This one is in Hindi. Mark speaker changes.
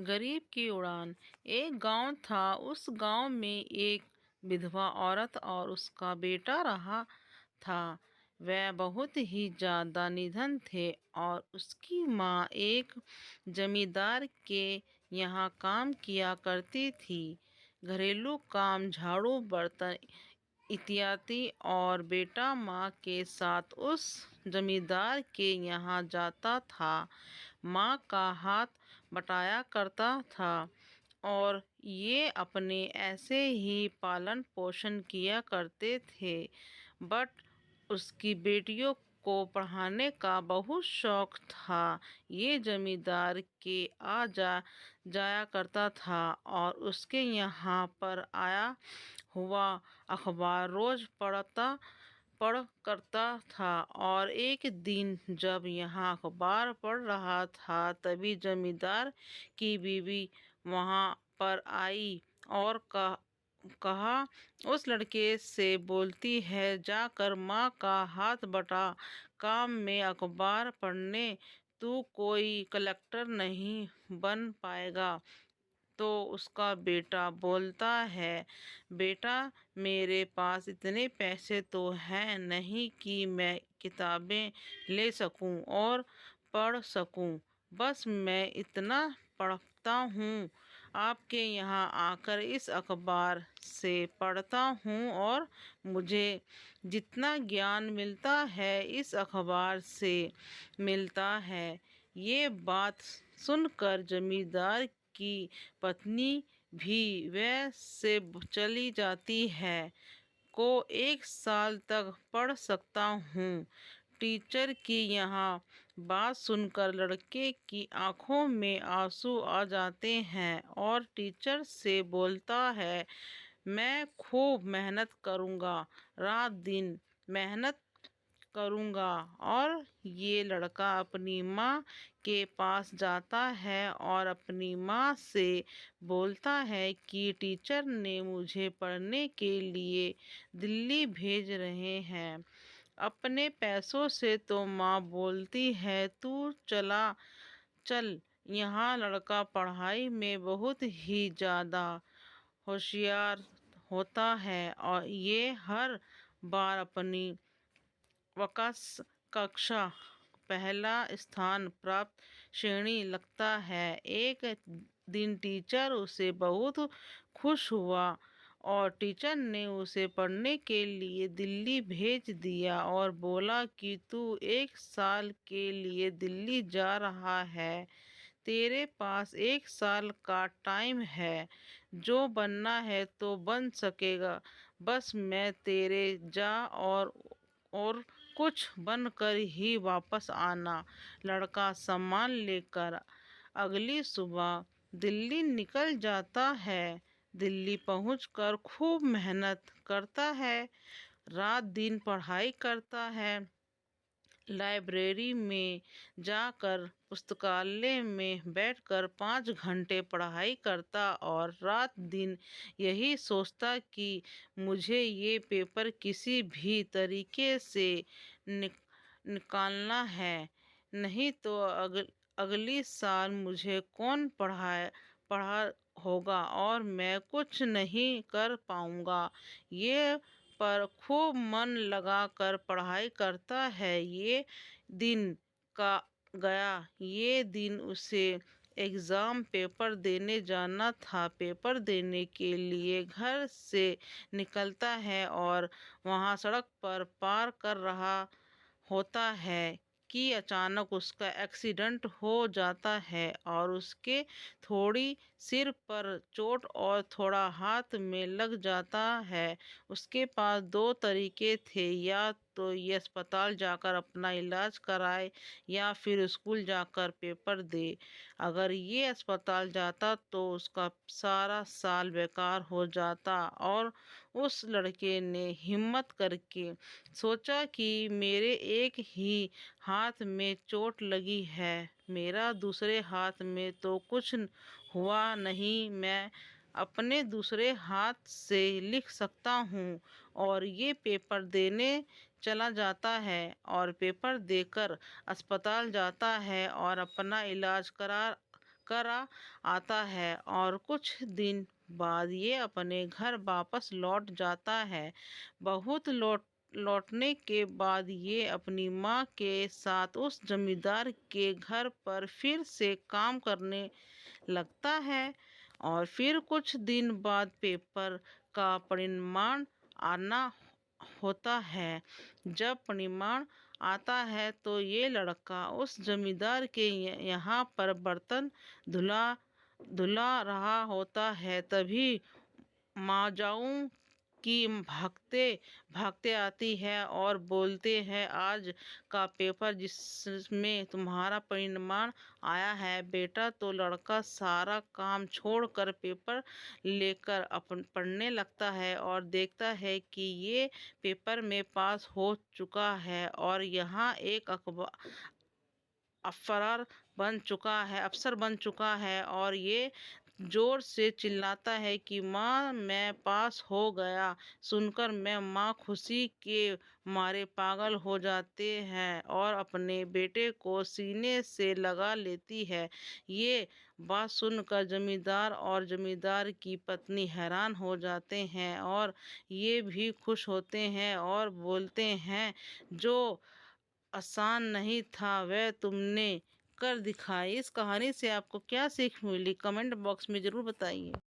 Speaker 1: गरीब की उड़ान। एक गांव था। उस गांव में एक विधवा औरत और उसका बेटा रहा था। वह बहुत ही ज्यादा निधन थे और उसकी माँ एक जमींदार के यहाँ काम किया करती थी। घरेलू काम, झाड़ू, बर्तन इत्यादि। और बेटा माँ के साथ उस जमींदार के यहाँ जाता था। माँ का हाथ बटाया करता था और ये अपने ऐसे ही पालन पोषण किया करते थे। बट उसकी बेटियों को पढ़ाने का बहुत शौक था। ये जमींदार के आ जाया करता था और उसके यहाँ पर आया हुआ अखबार रोज पढ़ करता था। और एक दिन जब यहाँ अखबार पढ़ रहा था तभी जमींदार की बीवी वहाँ पर आई और कहा उस लड़के से बोलती है, जाकर माँ का हाथ बटा, काम में अखबार पढ़ने। तू कोई कलेक्टर नहीं बन पाएगा। तो उसका बेटा बोलता है, बेटा मेरे पास इतने पैसे तो हैं नहीं कि मैं किताबें ले सकूं और पढ़ सकूं। बस मैं इतना पढ़ता हूँ, आपके यहाँ आकर इस अखबार से पढ़ता हूँ और मुझे जितना ज्ञान मिलता है इस अखबार से मिलता है। ये बात सुनकर जमींदार की पत्नी भी वह से चली जाती है। को 1 साल तक पढ़ सकता हूँ। टीचर की यहाँ बात सुनकर लड़के की आंखों में आंसू आ जाते हैं और टीचर से बोलता है, मैं खूब मेहनत करूँगा, रात दिन मेहनत करूँगा। और ये लड़का अपनी माँ के पास जाता है और अपनी माँ से बोलता है कि टीचर ने मुझे पढ़ने के लिए दिल्ली भेज रहे हैं अपने पैसों से। तो माँ बोलती है, तू चला चल। यहाँ लड़का पढ़ाई में बहुत ही ज़्यादा होशियार होता है और ये हर बार अपनी वकास कक्षा पहला स्थान प्राप्त श्रेणी लगता है। एक दिन टीचर उसे बहुत खुश हुआ और टीचर ने उसे पढ़ने के लिए दिल्ली भेज दिया और बोला कि तू 1 साल के लिए दिल्ली जा रहा है। तेरे पास 1 साल का टाइम है। जो बनना है तो बन सकेगा। बस मैं तेरे जा और कुछ बनकर ही वापस आना। लड़का सामान लेकर अगली सुबह दिल्ली निकल जाता है। दिल्ली पहुंचकर खूब मेहनत करता है, रात दिन पढ़ाई करता है। लाइब्रेरी में जाकर पुस्तकालय में बैठकर 5 घंटे पढ़ाई करता और रात दिन यही सोचता कि मुझे ये पेपर किसी भी तरीके से निकालना है, नहीं तो अगली साल मुझे कौन पढ़ा होगा और मैं कुछ नहीं कर पाऊंगा। ये पर खूब मन लगा कर पढ़ाई करता है। ये दिन का गया। ये दिन उसे एग्ज़ाम पेपर देने जाना था। पेपर देने के लिए घर से निकलता है और वहाँ सड़क पर पार कर रहा होता है कि अचानक उसका एक्सीडेंट हो जाता है और उसके थोड़ी सिर पर चोट और थोड़ा हाथ में लग जाता है। उसके पास दो तरीके थे, या तो ये अस्पताल जाकर अपना इलाज कराए या फिर स्कूल जाकर पेपर दे। अगर ये अस्पताल जाता तो उसका सारा साल बेकार हो जाता। और उस लड़के ने हिम्मत करके सोचा कि मेरे एक ही हाथ में चोट लगी है, मेरा दूसरे हाथ में तो कुछ हुआ नहीं, मैं अपने दूसरे हाथ से लिख सकता हूँ। और ये पेपर देने चला जाता है और पेपर देकर अस्पताल जाता है और अपना इलाज कर आता है और कुछ दिन बाद ये अपने घर वापस लौट जाता है। बहुत लौटने के बाद ये अपनी माँ के साथ उस जमींदार के घर पर फिर से काम करने लगता है। और फिर कुछ दिन बाद पेपर का परिणाम आना होता है। जब परिणाम आता है तो ये लड़का उस जमींदार के यहाँ पर बर्तन धुला धुला रहा होता है। तभी माजाऊ की भागते भागते आती है और बोलते हैं, आज का पेपर जिसमें तुम्हारा परिणाम आया है बेटा। तो लड़का सारा काम छोड़कर पेपर लेकर अपन पढ़ने लगता है और देखता है कि ये पेपर में पास हो चुका है और यहाँ एक अफसर बन चुका है। और ये जोर से चिल्लाता है कि माँ मैं पास हो गया। सुनकर मैं माँ खुशी के मारे पागल हो जाते हैं और अपने बेटे को सीने से लगा लेती है। ये बात सुनकर जमींदार और जमींदार की पत्नी हैरान हो जाते हैं और ये भी खुश होते हैं और बोलते हैं, जो आसान नहीं था वह तुमने कर दिखाई। इस कहानी से आपको क्या सीख मिली, कमेंट बॉक्स में ज़रूर बताइए।